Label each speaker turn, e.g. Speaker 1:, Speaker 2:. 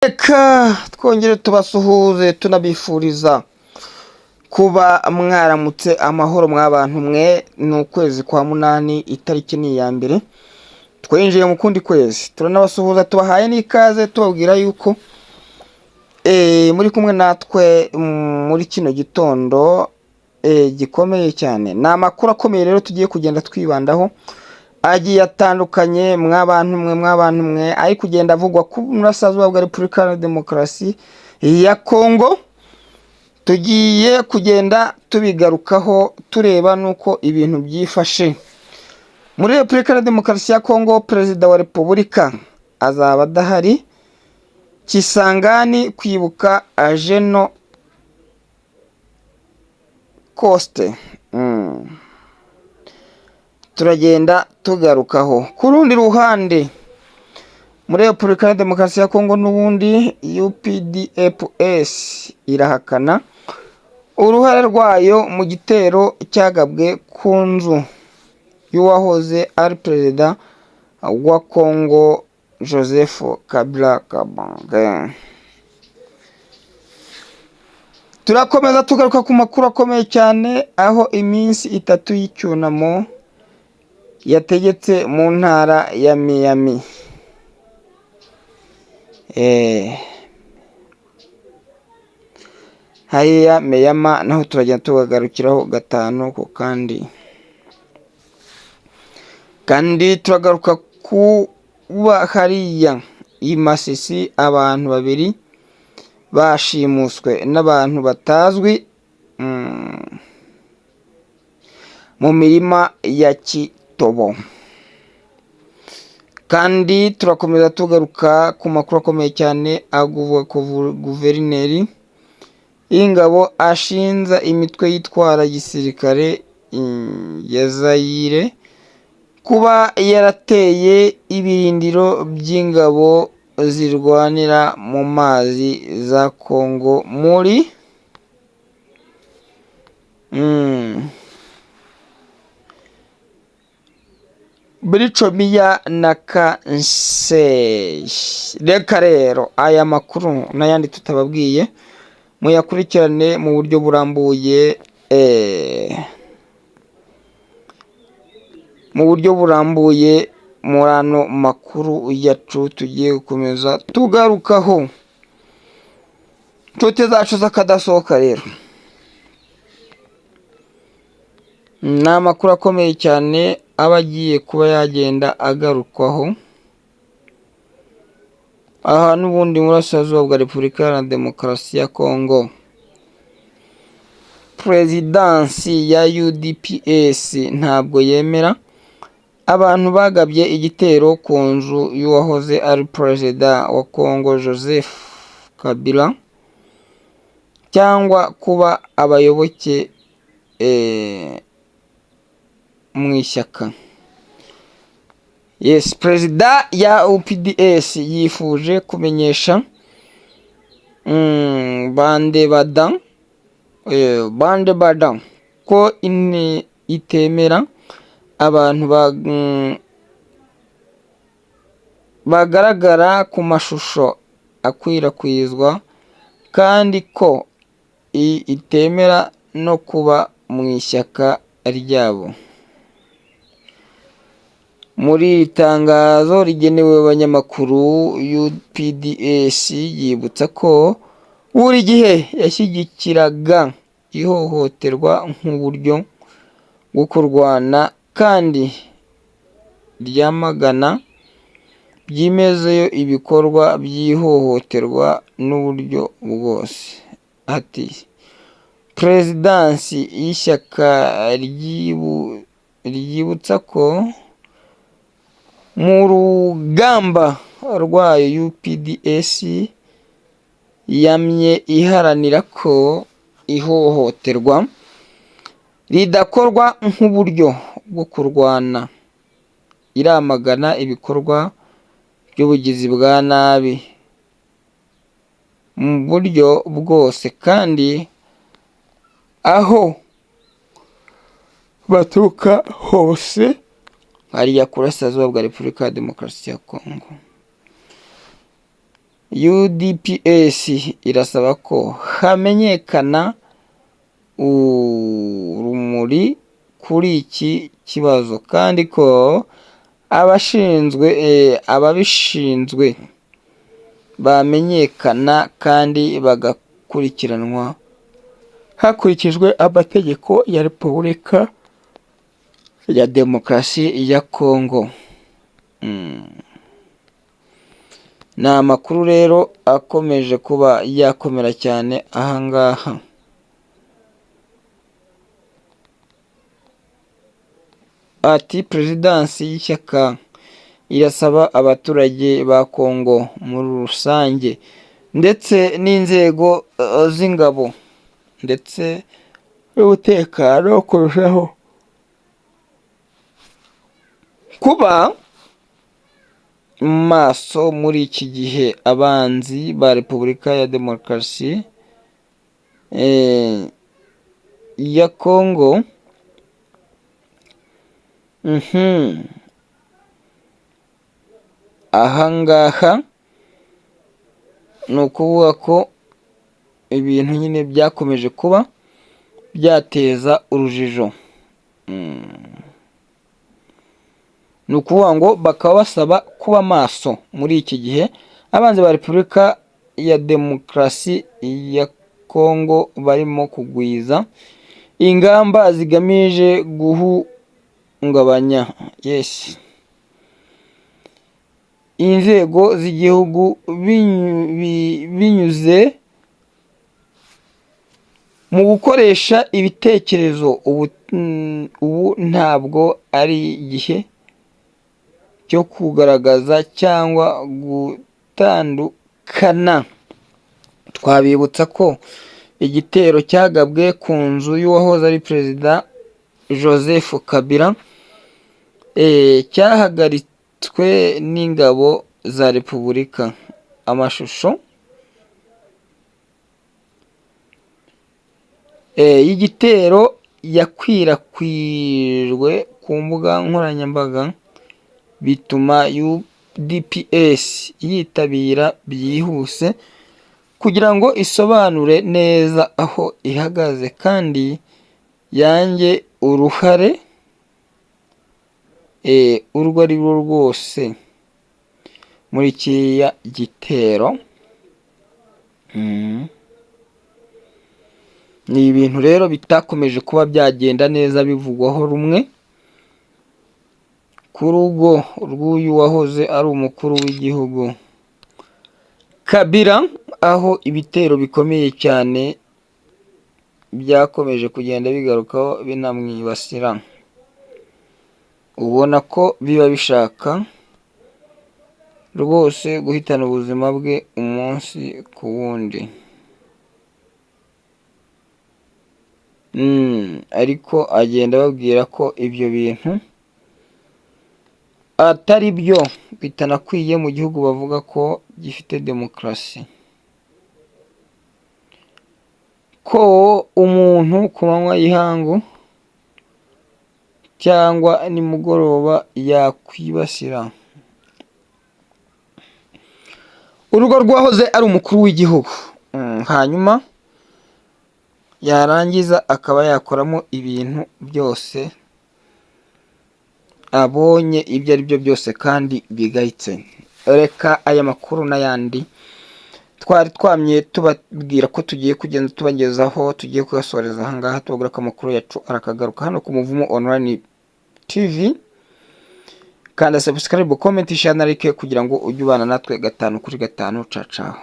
Speaker 1: Reka twongere tubasuhuze tunabifuriza kuba mwaramutse amahoro mw'abantu mwe. Ni ukwezi kwa munani, itariki ni iya mbere, twinjiye mu kundi kwezi. Turanabasuhuza, tubahaye n'ikaze tubabwira yuko muri kumwe natwe muri kino gitondo gikomeye cyane. Ni amakuru akomeye rero tugiye kugenda twibandaho, agiye atandukanye mw'abantu mwe, ari kugenda avugwa ku burasirazuba bwa Repubulika ya Demokarasi ya Kongo. Tugiye kugenda tubigarukaho tureba nuko ibintu byifashe muri Repubulika ya Demokarasi ya Kongo. Perezida wa Repubulika azaba adahari. Kisangani kwibuka Jeno Coste. Turagenda tugarukaho. Ku rundi ruhande muri Repubulika ya Demokarasi ya Kongo n'ubundi UPDFS irahakana uruhare rwayo mu gitero cyagabwe ku nzu y'uwahoze ari perezida wa Kongo Joseph Kabila Kabange. Turakomeza tugaruka ku makuru akomeye cyane, aho iminsi 3 y'icyunamo yategetse mu ntara ya Miami. Hariya Meyama naho turagenda tubagarukiraho gatanu ko kandi turagaruka kuba hariya i Masisi abantu babiri bashimuswe n'abantu batazwi mu mirima ya Kitobo. Kandi turakomeza tugaruka ku makuru akomeye cyane avuga ko guverineri y'ingabo ashinza imitwe yitwara gisirikare ya Zaire kuba yarateye ibirindiro by'ingabo zirwanira mu mazi za Kongo muri Bricomiya na Kansei. Reka rero aya makuru n'ayandi tutababwiye muyakurikirane mu buryo burambuye, muri ano makuru yacu tugiye gukomeza tugarukaho. Inshuti zacu z'akadasohoka rero, ni amakuru akomeye cyane aba agiye kuba yagenda agarukwaho. Aha n'ubundi burasirazuba bwa Repubulika ya Demokarasi ya Kongo, Perezidansi ya UDPS ntabwo yemera abantu bagabye igitero ku nzu y'uwahoze ari perezida wa Kongo Joseph Kabila cyangwa kuba abayoboke mu ishyaka. Yes, perezida ya UPDS yifuje kumenyesha bande bada ko itemera abantu bagaragara ku mashusho akwirakwizwa, kandi ko itemera no kuba mu ishyaka ryabo. Muri iri tangazo rigenewe abanyamakuru, UPDS yibutsa ko buri gihe yashyigikiraga ihohoterwa nk'uburyo bwo kurwana, kandi ryamagana byimezeyo ibikorwa by'ihohoterwa n'uburyo bwose. Ati Perezidansi y'ishyaka ryibutsa ko mu rugamba rwayo UPDS yamye iharanira ko ihohoterwa ridakorwa nk'uburyo bwo kurwana. Iramagana ibikorwa by'ubugizi bwa nabi mu buryo bwose, kandi aho baturuka hose hariya ku burasirazuba bwa Repubulika ya Demokarasi ya Kongo. UDPS irasaba ko hamenyekana urumuri kuri iki kibazo kandi ko ababishinzwe bamenyekana kandi bagakurikiranwa hakurikijwe amategeko ya Repubulika ya Demokarasi ya Kongo. Ni amakuru rero akomeje kuba yakomera cyane ahangaha. Ati Perezidansi y'ishyaka irasaba abaturage ba Kongo muri rusange ndetse n'inzego z'ingabo ndetse n'umutekano kurushaho kuba maso muri iki gihe abanzi ba Repubulika ya Demokarasi ya Kongo ahangaha ni ukuvuga ko ibintu nyine byakomeje kuba byateza urujijo. Ni ukuvuga ngo bakaba basaba kuba maso muri iki gihe abanzi ba Repubulika ya Demokarasi ya Kongo barimo kugwiza ingamba zigamije guhungabanya inzego z'igihugu binyuze mu gukoresha ibitekerezo. Ubu ntabwo ari igihe cyo kugaragaza cyangwa gutandukana. Twabibutsa ko igitero cyagabwe ku nzu y'uwahoze ari Perezida Joseph Kabila cyahagaritswe n'ingabo za Repubulika. Amashusho y'igitero yakwirakwijwe ku mbuga nkoranyambaga bituma UDPS yitabira byihuse kugira ngo isobanure neza aho ihagaze kandi yange uruhare urwo ari rwo rwose muri kiriya gitero. Ni ibintu rero bitakomeje kuba byagenda neza bivugwaho rumwe ku rugo rw'uyu wahoze ari umukuru w'igihugu Kabila, aho ibitero bikomeye cyane byakomeje kugenda bigarukaho binamwibasira. Ubona ko biba bishaka rwose guhitana ubuzima bwe umunsi ku wundi. Ariko agenda ababwira ko ibyo bintu atari byo, bitanakwiye mu gihugu bavuga ko gifite demokarasi, ko umuntu ku manywa y'ihangu cyangwa nimugoroba yakwibasira urugo rwahoze ari umukuru w'igihugu, hanyuma yarangiza akaba yakoramo ibintu byose abonye ibyo ari byo byose kandi bigayitse. Reka aya makuru n'ayandi twari twamye tubabwira ko tugiye kugenda tubagezaho, tugiye kuyasoreza ahangaha, tubabwira ko amakuru yacu arakagaruka hano ku Muvumo Online TV. Kanda subscribe, comment, share na like kugira ngo ujye ubana natwe 5 kuri 5. Ciao ciao.